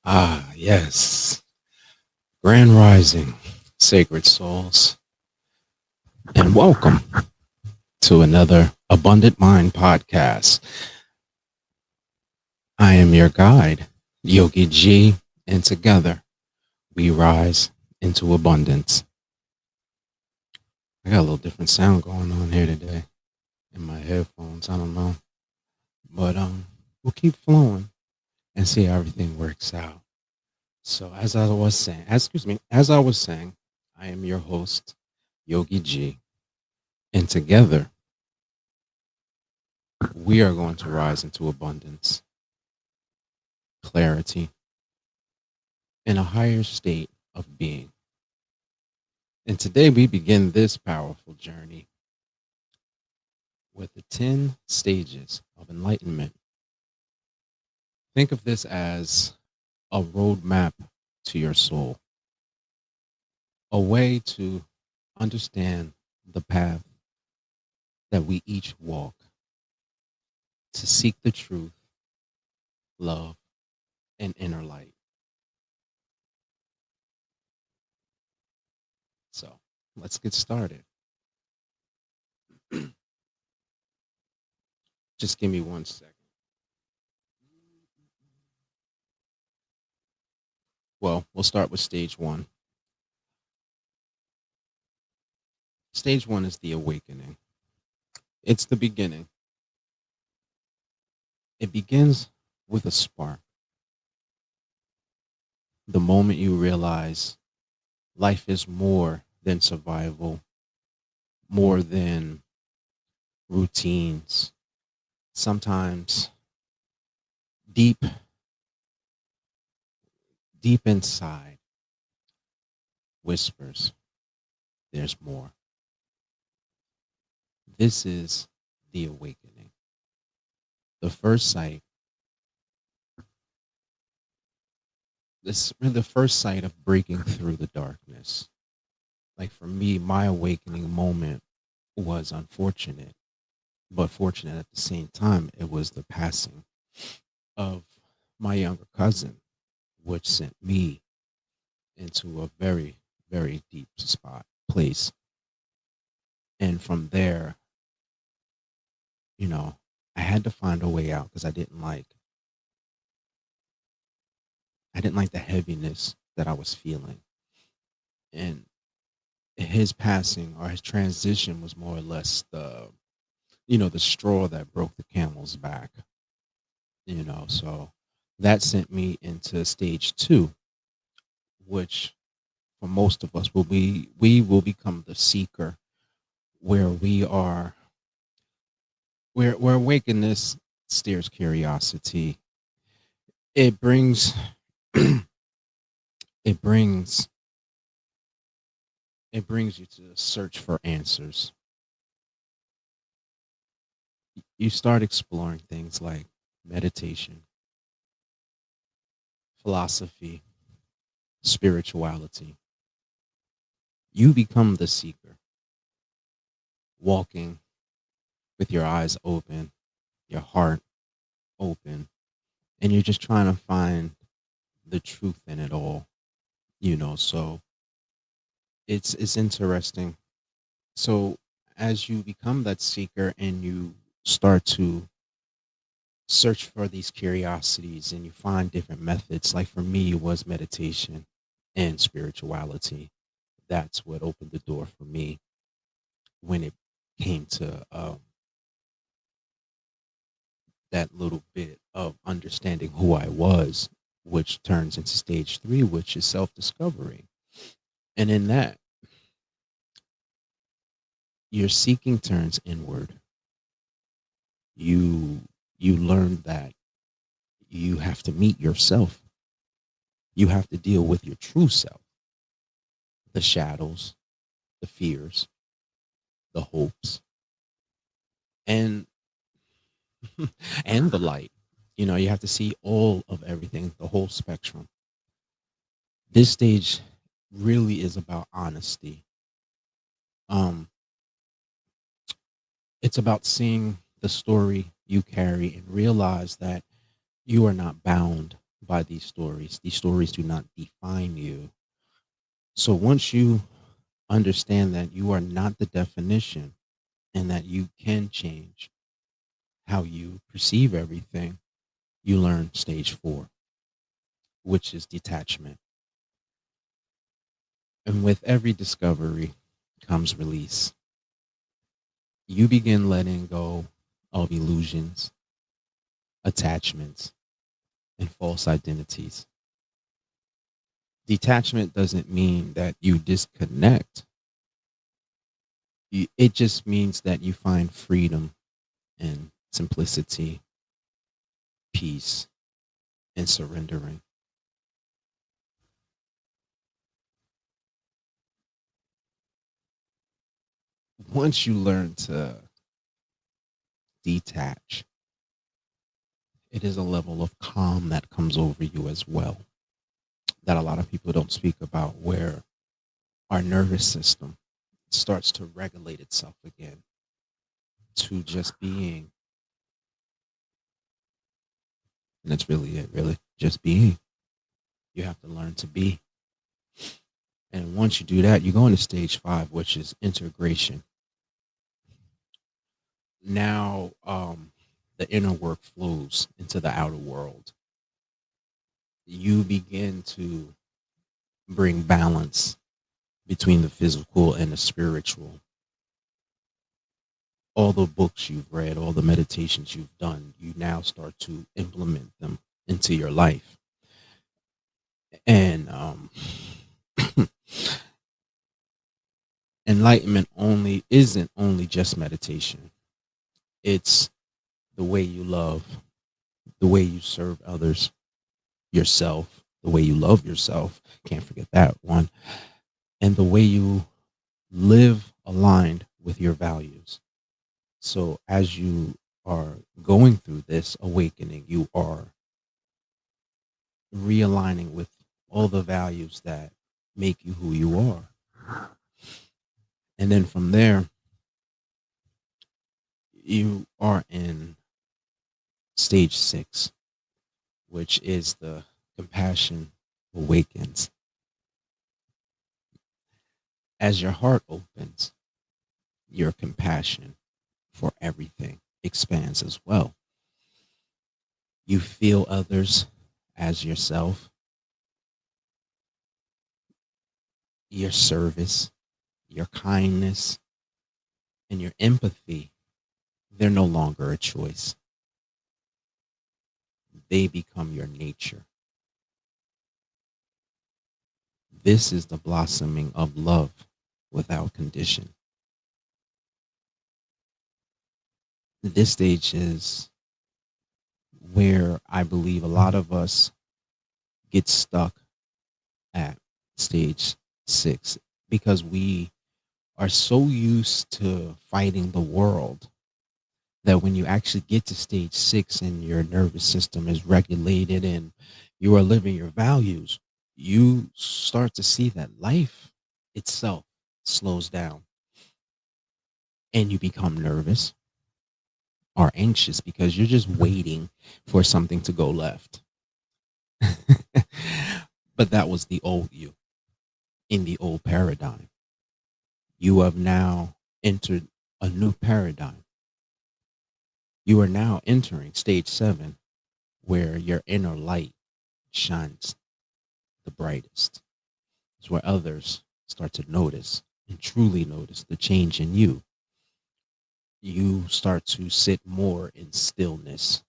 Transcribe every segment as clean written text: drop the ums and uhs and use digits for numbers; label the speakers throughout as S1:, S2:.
S1: Yes. Grand Rising, sacred souls, and welcome to another Abundant Mind podcast. I am your guide, Yogi G, and together we rise into abundance. I got a little different sound going on here today in my headphones. I don't know, but we'll keep flowing and see how everything works out. So, as I was saying, I am your host, Yogi G, and together we are going to rise into abundance, clarity, and a higher state of being. And today we begin this powerful journey with the 10 stages of enlightenment. Think of this as a roadmap to your soul, a way to understand the path that we each walk to seek the truth, love, and inner light. So let's get started. Just give me 1 second. Well, we'll start with stage one. Stage one is the awakening. It's the beginning. It begins with a spark. The moment you realize life is more than survival, more than routines. Sometimes deep, deep inside whispers, there's more. This is the awakening. The first sight, this really the first sight of breaking through the darkness. Like for me, my awakening moment was unfortunate, but fortunate at the same time. It was the passing of my younger cousin, which sent me into a very, very deep spot, place. And from there, you know, I had to find a way out because I didn't like the heaviness that I was feeling. And his passing or his transition was more or less the straw that broke the camel's back, so that sent me into stage two, which for most of us we will become the seeker, where we are where awakeness steers curiosity. It brings it brings it brings you to search for answers. You start exploring things like meditation, philosophy, spirituality. You become the seeker, walking with your eyes open, your heart open, and you're just trying to find the truth in it all, so it's interesting. So as you become that seeker and you start to search for these curiosities and you find different methods, like for me it was meditation and spirituality. That's what opened the door for me when it came to that little bit of understanding who I was, which turns into stage three, which is self discovery. And in that, your seeking turns inward. You learn that you have to meet yourself. You have to deal with your true self, the shadows, the fears, the hopes, and and the light. You have to see all of everything, the whole spectrum. This stage really is about honesty. Um, it's about seeing the story you carry and realize that you are not bound by these stories do not define you. So once you understand that you are not the definition and that you can change how you perceive everything, you learn stage 4, which is detachment. And with every discovery comes release. You begin letting go of illusions, attachments, and false identities. Detachment doesn't mean that you disconnect. It just means that you find freedom and simplicity, peace, and surrendering. Once you learn to detach, it is a level of calm that comes over you as well, that a lot of people don't speak about, where our nervous system starts to regulate itself again to just being. And that's really it, really. Just being. You have to learn to be. And once you do that, you go into stage 5, which is integration. Now, the inner work flows into the outer world. You begin to bring balance between the physical and the spiritual. All the books you've read, all the meditations you've done, you now start to implement them into your life. And enlightenment only isn't only just meditation. It's the way you love, the way you serve others, yourself, the way you love yourself. Can't forget that one. And the way you live aligned with your values. So as you are going through this awakening, you are realigning with all the values that make you who you are. And then from there, you are in stage 6, which is the compassion awakens. As your heart opens, your compassion for everything expands as well. You feel others as yourself, your service, your kindness, and your empathy. They're no longer a choice, they become your nature. This is the blossoming of love without condition. This stage is where I believe a lot of us get stuck at stage 6, because we are so used to fighting the world that when you actually get to stage 6 and your nervous system is regulated and you are living your values, you start to see that life itself slows down and you become nervous or anxious because you're just waiting for something to go left. But that was the old you in the old paradigm. You have now entered a new paradigm. You are now entering stage 7, where your inner light shines the brightest. It's where others start to notice and truly notice the change in you. You start to sit more in stillness.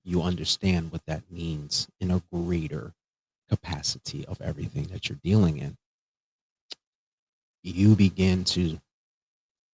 S1: You understand what that means in a greater capacity of everything that you're dealing in. You begin to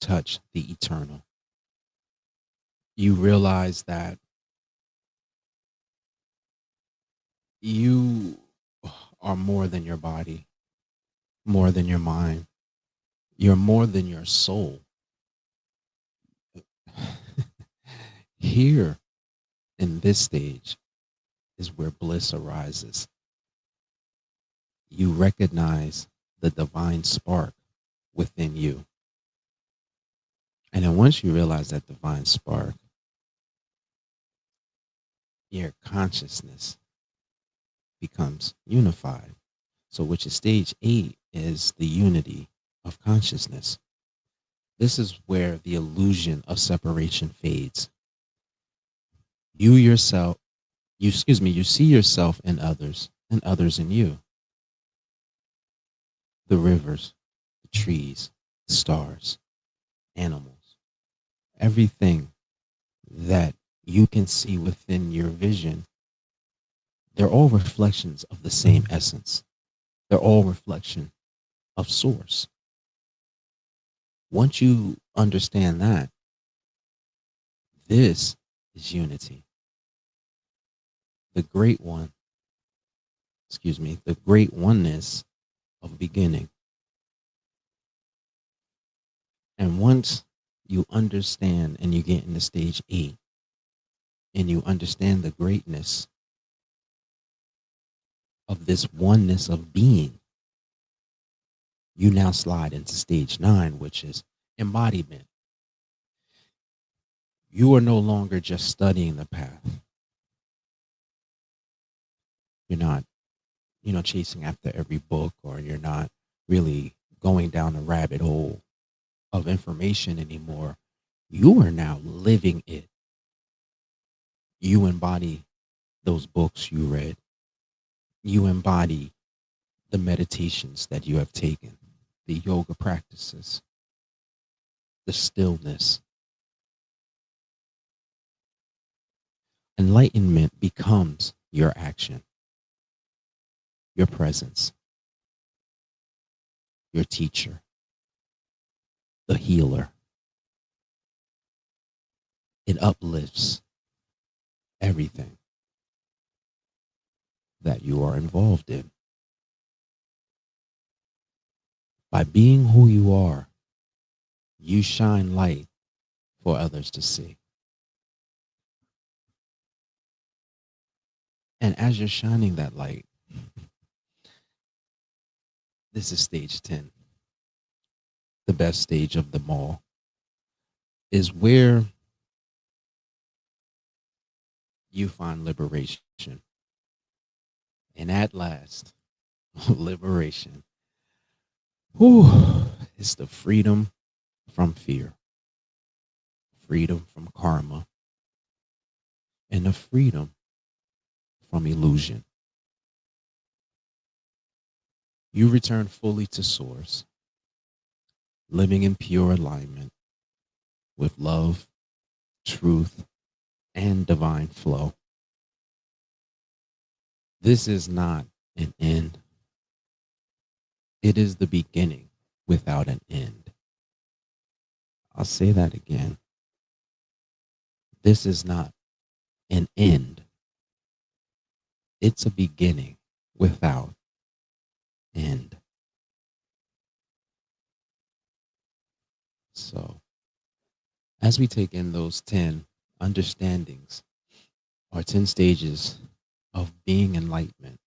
S1: touch the eternal. You realize that you are more than your body, more than your mind. You're more than your soul. Here in this stage is where bliss arises. You recognize the divine spark within you. And then once you realize that divine spark, your consciousness becomes unified. So, which is stage 8 is the unity of consciousness. This is where the illusion of separation fades. You yourself, you see yourself in others and others in you. The rivers, the trees, the stars, animals, everything that you can see within your vision, they're all reflections of the same essence. They're all reflection of source. Once you understand that, this is unity. The great one, the great oneness of beginning. And once you understand and you get into stage 8 and you understand the greatness of this oneness of being, you now slide into stage 9, which is embodiment. You are no longer just studying the path. You're not, chasing after every book, or you're not really going down a rabbit hole of information anymore. You are now living it. You embody those books you read. You embody the meditations that you have taken, the yoga practices, the stillness. Enlightenment becomes your action, your presence, your teacher, the healer. It uplifts everything that you are involved in. By being who you are, you shine light for others to see. And as you're shining that light, this is stage 10, the best stage of them all, is where you find liberation. And at last, liberation. Whew, it's the freedom from fear, freedom from karma, and the freedom from illusion. You return fully to source, living in pure alignment with love, truth, and divine flow. This is not an end. It is the beginning without an end. I'll say that again. This is not an end. It's a beginning without end. So, as we take in those 10 understandings, or 10 stages of being enlightenment,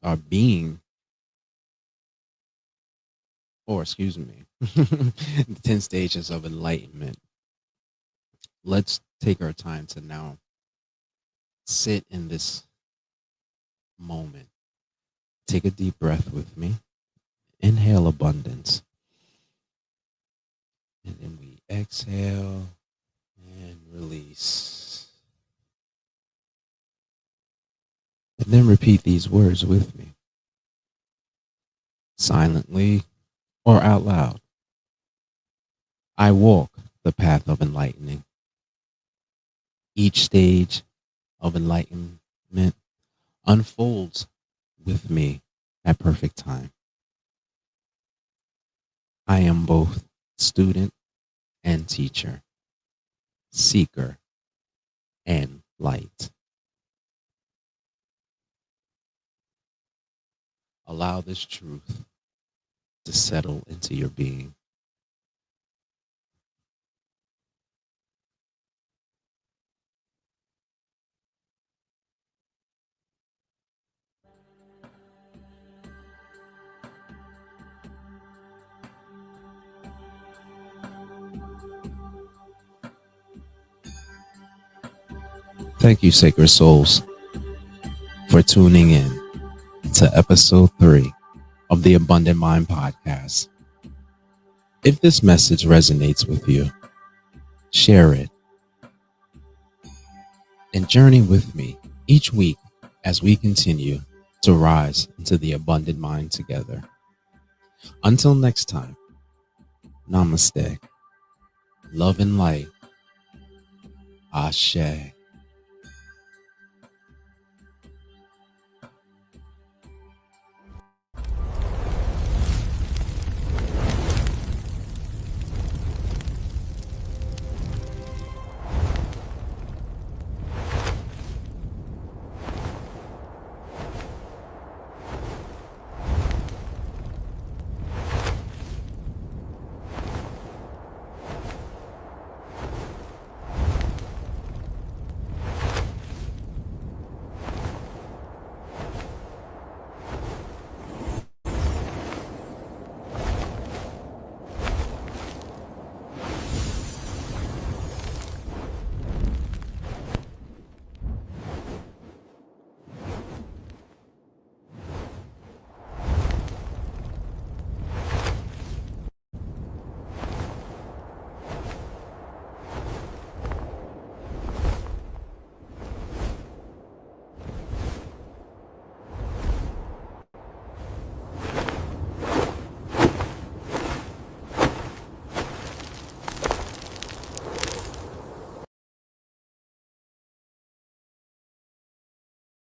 S1: or being, or excuse me, 10 stages of enlightenment, let's take our time to now sit in this moment. Take a deep breath with me. Inhale abundance. And then we exhale and release. And then repeat these words with me, silently or out loud. I walk the path of enlightening. Each stage of enlightenment unfolds with me at perfect time. I am both student and teacher, seeker and light. Allow this truth to settle into your being. Thank you, sacred souls, for tuning in. to episode 3 of the Abundant Mind podcast. If this message resonates with you, share it and journey with me each week as we continue to rise into the abundant mind together. Until next time, namaste, love and light, ashe.